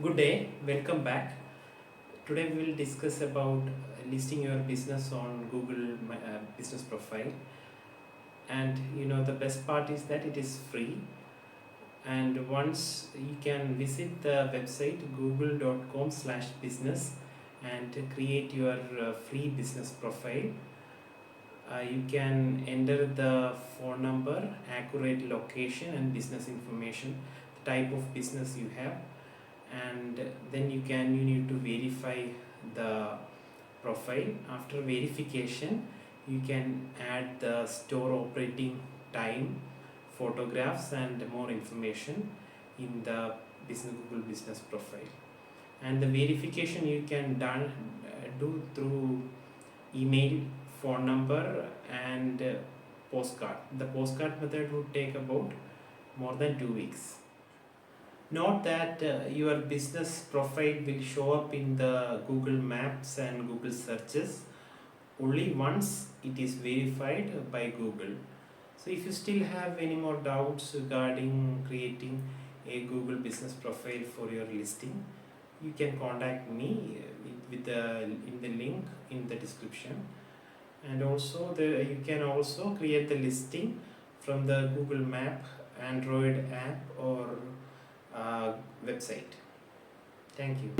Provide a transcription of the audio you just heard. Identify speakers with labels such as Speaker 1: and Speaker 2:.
Speaker 1: Good day, welcome back. Today we will discuss about listing your business on Google Business Profile. And the best part is that it is free. And once you can visit the website google.com/business and create your free business profile. You can enter the phone number, accurate location, and business information, the type of business you have, and then you need to verify the profile. After verification, you can add the store operating time, photographs, and more information in the Google Business Profile. And the verification you can do through email, phone number, and postcard. The postcard method would take about more than 2 weeks. Note that your business profile will show up in the Google Maps and Google searches only once it is verified by Google. So if you still have any more doubts regarding creating a Google business profile for your listing, you can contact me in the link in the description. And also you can also create the listing from the Google Map, Android app, or website. Thank you.